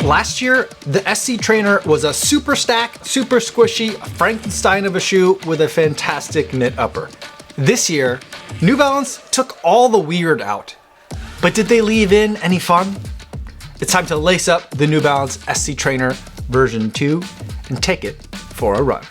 Last year, the SC Trainer was a super stack, super squishy Frankenstein of a shoe with a fantastic knit upper. This year, New Balance took all the weird out. But did they leave in any fun? It's time to lace up the New Balance SC Trainer version 2 and take it for a run.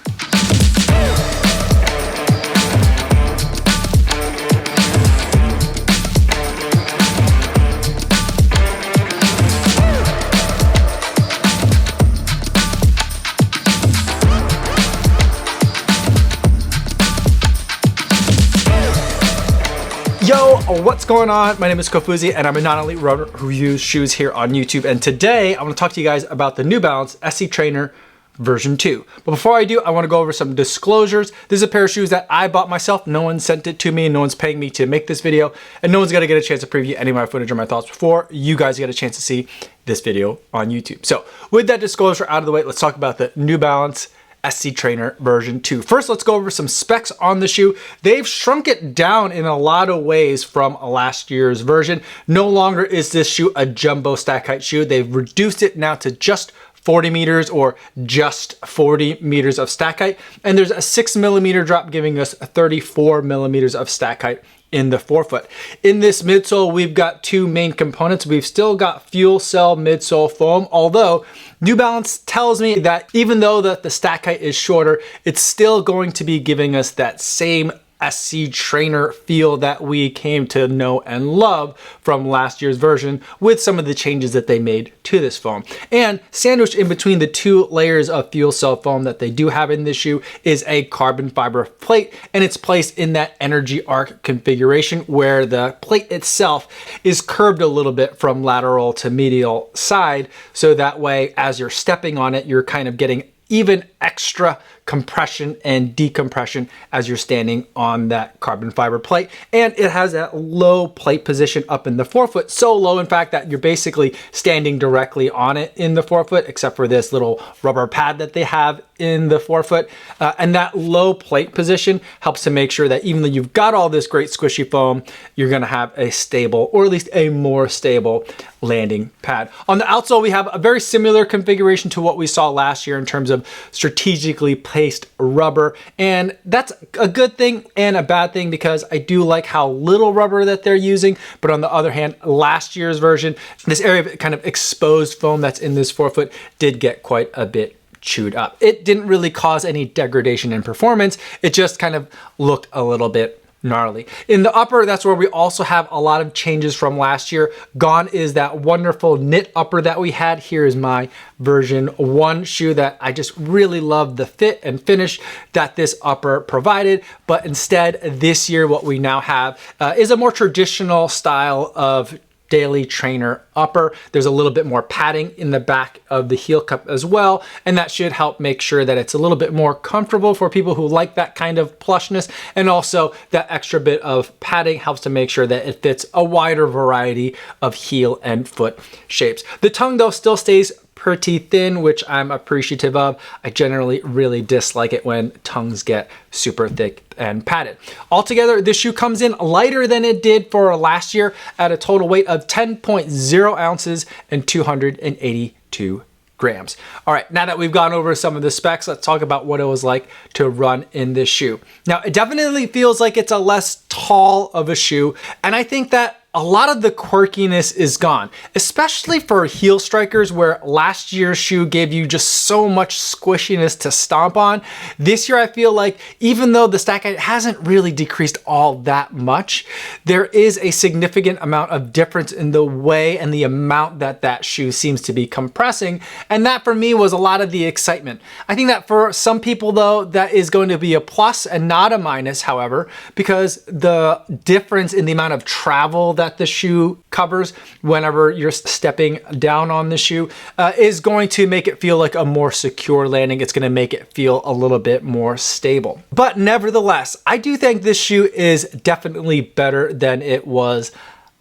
Yo, what's going on? My name is Kofuzi and I'm a non-elite runner who reviews shoes here on YouTube. And today I want to talk to you guys about the New Balance SC Trainer version 2. But before I do, I want to go over some disclosures. This is a pair of shoes that I bought myself. No one sent it to me, no one's paying me to make this video, and no one's going to get a chance to preview any of my footage or my thoughts before you guys get a chance to see this video on YouTube. So with that disclosure out of the way, let's talk about the New Balance SC Trainer version 2. First, let's go over some specs on the shoe. They've shrunk it down in a lot of ways from last year's version. No longer is this shoe a jumbo stack height shoe. They've reduced it now to just 40 meters or just 40 meters of stack height. And there's a 6mm drop giving us 34 millimeters of stack height in the forefoot. In this midsole, we've got two main components. We've still got fuel cell midsole foam, although New Balance tells me that even though the stack height is shorter, it's still going to be giving us that same SC Trainer feel that we came to know and love from last year's version, with some of the changes that they made to this foam. And sandwiched in between the two layers of fuel cell foam that they do have in this shoe is a carbon fiber plate, and it's placed in that energy arc configuration where the plate itself is curved a little bit from lateral to medial side, so that way as you're stepping on it, you're kind of getting even extra compression and decompression as you're standing on that carbon fiber plate. And it has that low plate position up in the forefoot, so low in fact that you're basically standing directly on it in the forefoot, except for this little rubber pad that they have in the forefoot. And that low plate position helps to make sure that even though you've got all this great squishy foam, you're gonna have a stable, or at least a more stable landing pad. On the outsole, we have a very similar configuration to what we saw last year in terms of strategically placed rubber, and that's a good thing and a bad thing because I do like how little rubber that they're using, but on the other hand, last year's version, this area of kind of exposed foam that's in this forefoot did get quite a bit chewed up. It didn't really cause any degradation in performance, it just kind of looked a little bit gnarly. In the upper, that's where we also have a lot of changes from last year. Gone is that wonderful knit upper that we had. Here is my version 1 shoe that I just really love the fit and finish that this upper provided. But instead, this year, what we now have is a more traditional style of daily trainer upper. There's a little bit more padding in the back of the heel cup as well, and that should help make sure that it's a little bit more comfortable for people who like that kind of plushness, and also that extra bit of padding helps to make sure that it fits a wider variety of heel and foot shapes. The tongue though still stays pretty thin, which I'm appreciative of. I generally really dislike it when tongues get super thick and padded. Altogether, this shoe comes in lighter than it did for last year at a total weight of 10.0 ounces and 282 grams. All right, now that we've gone over some of the specs, let's talk about what it was like to run in this shoe. Now, it definitely feels like it's a less tall of a shoe, and I think that a lot of the quirkiness is gone, especially for heel strikers where last year's shoe gave you just so much squishiness to stomp on. This year, I feel like even though the stack height hasn't really decreased all that much, there is a significant amount of difference in the way and the amount that that shoe seems to be compressing. And that for me was a lot of the excitement. I think that for some people though, that is going to be a plus and not a minus, however, because the difference in the amount of travel that the shoe covers whenever you're stepping down on the shoe is going to make it feel like a more secure landing. It's going to make it feel a little bit more stable. But nevertheless, I do think this shoe is definitely better than it was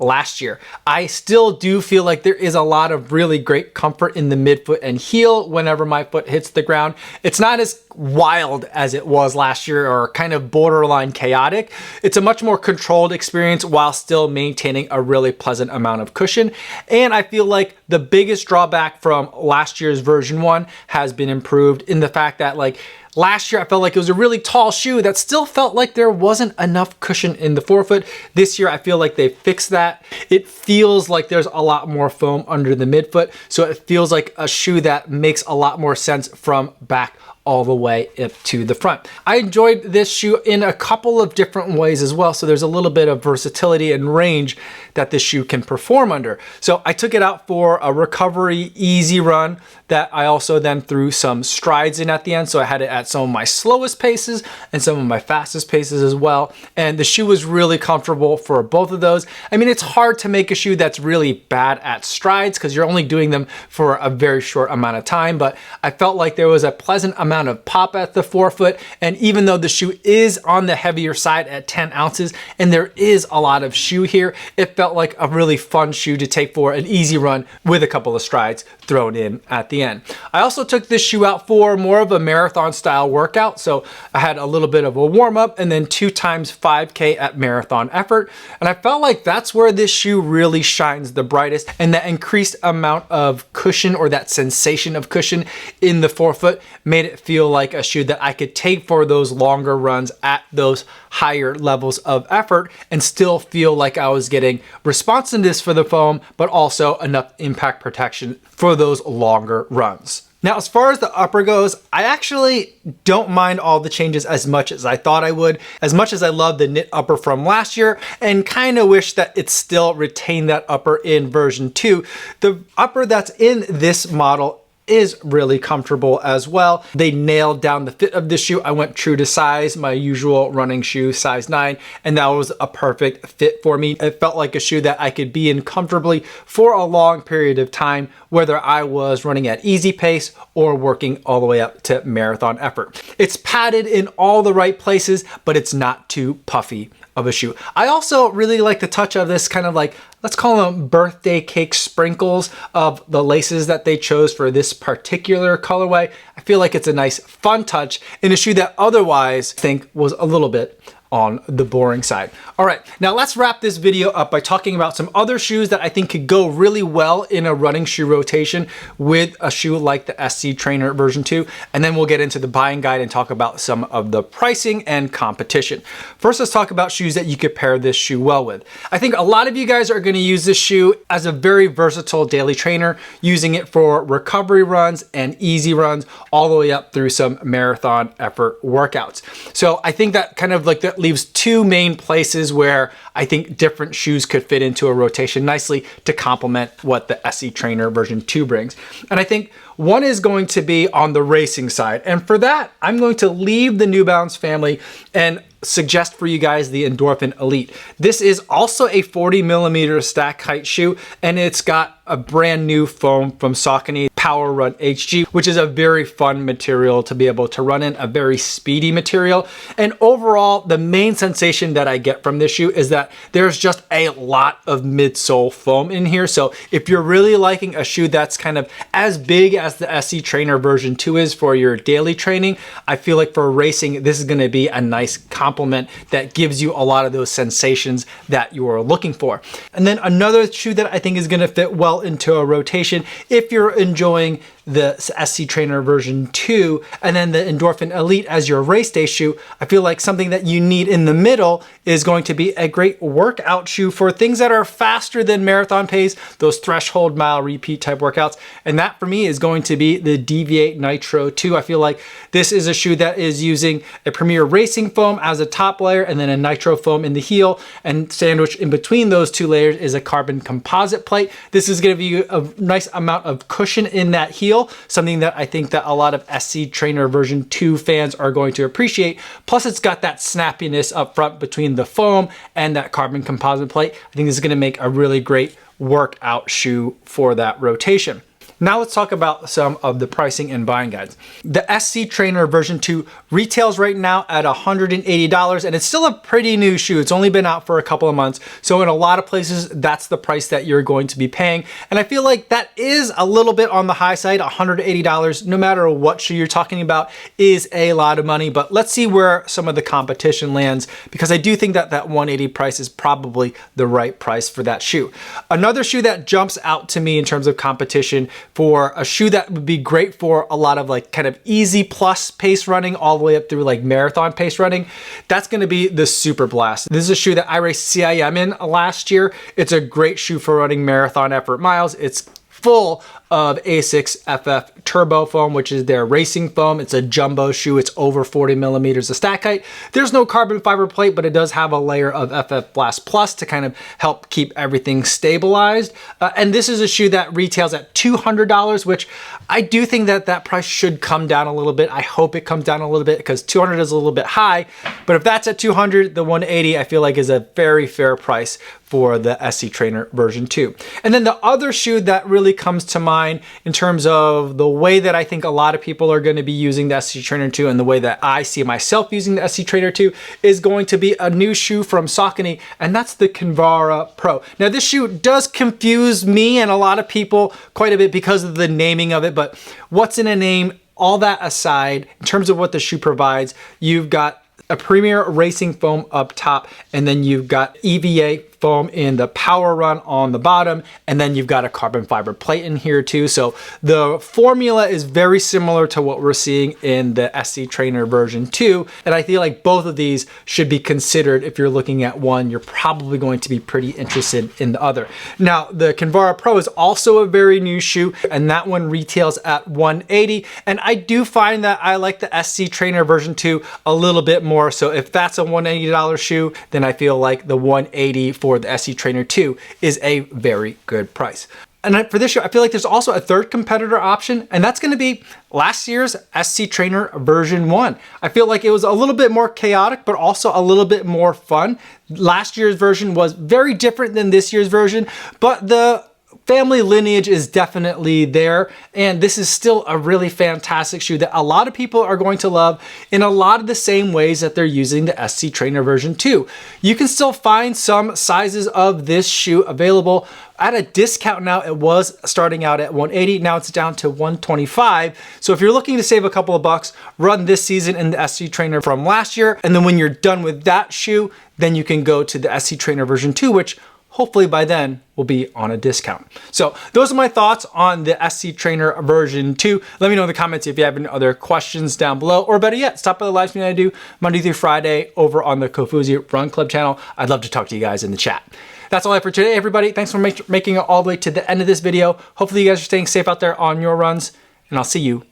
last year. I still do feel like there is a lot of really great comfort in the midfoot and heel whenever my foot hits the ground. It's not as wild as it was last year or kind of borderline chaotic. It's a much more controlled experience while still maintaining a really pleasant amount of cushion. And I feel like the biggest drawback from last year's version 1 has been improved in the fact that, like, last year, I felt like it was a really tall shoe that still felt like there wasn't enough cushion in the forefoot. This year, I feel like they fixed that. It feels like there's a lot more foam under the midfoot, so it feels like a shoe that makes a lot more sense from back all the way up to the front. I enjoyed this shoe in a couple of different ways as well, so there's a little bit of versatility and range that this shoe can perform under. So I took it out for a recovery easy run that I also then threw some strides in at the end, so I had it at some of my slowest paces and some of my fastest paces as well, and the shoe was really comfortable for both of those. I mean, it's hard to make a shoe that's really bad at strides because you're only doing them for a very short amount of time, but I felt like there was a pleasant amount of pop at the forefoot, and even though the shoe is on the heavier side at 10 ounces and there is a lot of shoe here, it felt like a really fun shoe to take for an easy run with a couple of strides thrown in at the end. I also took this shoe out for more of a marathon style workout, so I had a little bit of a warm-up and then 2 times 5K at marathon effort, and I felt like that's where this shoe really shines the brightest, and that increased amount of cushion, or that sensation of cushion in the forefoot, made it feel like a shoe that I could take for those longer runs at those higher levels of effort and still feel like I was getting responsiveness for the foam, but also enough impact protection for those longer runs. Now, as far as the upper goes, I actually don't mind all the changes as much as I thought I would, as much as I love the knit upper from last year and kind of wish that it still retained that upper in version 2. The upper that's in this model is really comfortable as well. They nailed down the fit of the shoe. I went true to size, my usual running shoe, size 9, and that was a perfect fit for me. It felt like a shoe that I could be in comfortably for a long period of time, whether I was running at easy pace or working all the way up to marathon effort. It's padded in all the right places, but it's not too puffy of a shoe. I also really like the touch of this kind of like, let's call them birthday cake sprinkles of the laces that they chose for this particular colorway. I feel like it's a nice fun touch in a shoe that otherwise I think was a little bit on the boring side. All right, now let's wrap this video up by talking about some other shoes that I think could go really well in a running shoe rotation with a shoe like the SC Trainer version 2, and then we'll get into the buying guide and talk about some of the pricing and competition. First, let's talk about shoes that you could pair this shoe well with. I think a lot of you guys are gonna use this shoe as a very versatile daily trainer, using it for recovery runs and easy runs, all the way up through some marathon effort workouts. So I think that kind of like that leaves 2 main places where I think different shoes could fit into a rotation nicely to complement what the SC Trainer version 2 brings. And I think one is going to be on the racing side. And for that, I'm going to leave the New Balance family and suggest for you guys the Endorphin Elite. This is also a 40mm stack height shoe, and it's got a brand new foam from Saucony, Power Run HG, which is a very fun material to be able to run in, a very speedy material. And overall, the main sensation that I get from this shoe is that there's just a lot of midsole foam in here. So if you're really liking a shoe that's kind of as big as the SC Trainer version 2 is for your daily training, I feel like for racing, this is gonna be a nice complement that gives you a lot of those sensations that you are looking for. And then another shoe that I think is gonna fit well into a rotation, if you're enjoying the SC Trainer version 2 and then the Endorphin Elite as your race day shoe, I feel like something that you need in the middle is going to be a great workout shoe for things that are faster than marathon pace, those threshold mile repeat type workouts. And that for me is going to be the Deviate Nitro 2. I feel like this is a shoe that is using a Premier Racing foam as a top layer and then a nitro foam in the heel, and sandwiched in between those 2 layers is a carbon composite plate. This is going to be a nice amount of cushion in that heel, something that I think that a lot of SC Trainer version 2 fans are going to appreciate. Plus it's got that snappiness up front between the foam and that carbon composite plate. I think this is going to make a really great workout shoe for that rotation. Now let's talk about some of the pricing and buying guides. The SC Trainer version 2 retails right now at $180, and it's still a pretty new shoe. It's only been out for a couple of months. So in a lot of places, that's the price that you're going to be paying. And I feel like that is a little bit on the high side. $180, no matter what shoe you're talking about, is a lot of money. But let's see where some of the competition lands, because I do think that that 180 price is probably the right price for that shoe. Another shoe that jumps out to me in terms of competition for a shoe that would be great for a lot of like kind of easy plus pace running all the way up through like marathon pace running, that's going to be the Super Blast. This is a shoe that I raced CIM in last year. It's a great shoe for running marathon effort miles. It's full of Asics FF Turbo Foam, which is their racing foam. It's a jumbo shoe. It's over 40 millimeters of stack height. There's no carbon fiber plate, but it does have a layer of FF Blast Plus to kind of help keep everything stabilized. And this is a shoe that retails at $200, which I do think that that price should come down a little bit. I hope it comes down a little bit because $200 is a little bit high. But if that's at $200, the $180 I feel like is a very fair price for the SC Trainer version 2. And then the other shoe that really comes to mind in terms of the way that I think a lot of people are going to be using the SC Trainer 2 and the way that I see myself using the SC Trainer 2 is going to be a new shoe from Saucony, and that's the Kinvara Pro. Now this shoe does confuse me and a lot of people quite a bit because of the naming of it, but what's in a name? All that aside, in terms of what the shoe provides, you've got a premier racing foam up top, and then you've got EVA foam in the power run on the bottom, and then you've got a carbon fiber plate in here too. So the formula is very similar to what we're seeing in the SC Trainer version 2, and I feel like both of these should be considered. If you're looking at one, you're probably going to be pretty interested in the other. Now the Kinvara Pro is also a very new shoe, and that one retails at $180, and I do find that I like the SC Trainer version 2 a little bit more. So if that's a $180 shoe, then I feel like the $180 for the SC Trainer 2 is a very good price. And for this shoe, I feel like there's also a third competitor option, and that's going to be last year's SC Trainer version 1. I feel like it was a little bit more chaotic, but also a little bit more fun. Last year's version was very different than this year's version, but the family lineage is definitely there, and this is still a really fantastic shoe that a lot of people are going to love in a lot of the same ways that they're using the SC Trainer version 2. You can still find some sizes of this shoe available at a discount now. It was starting out at $180, now it's down to $125. So if you're looking to save a couple of bucks, run this season in the SC Trainer from last year, and then when you're done with that shoe, then you can go to the SC Trainer version 2, which hopefully by then will be on a discount. So those are my thoughts on the SC Trainer version 2. Let me know in the comments if you have any other questions down below, or better yet, stop by the live stream that I do Monday through Friday over on the Kofuzi Run Club channel. I'd love to talk to you guys in the chat. That's all I have for today, everybody. Thanks for making it all the way to the end of this video. Hopefully you guys are staying safe out there on your runs, and I'll see you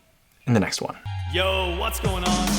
in the next one. Yo, what's going on?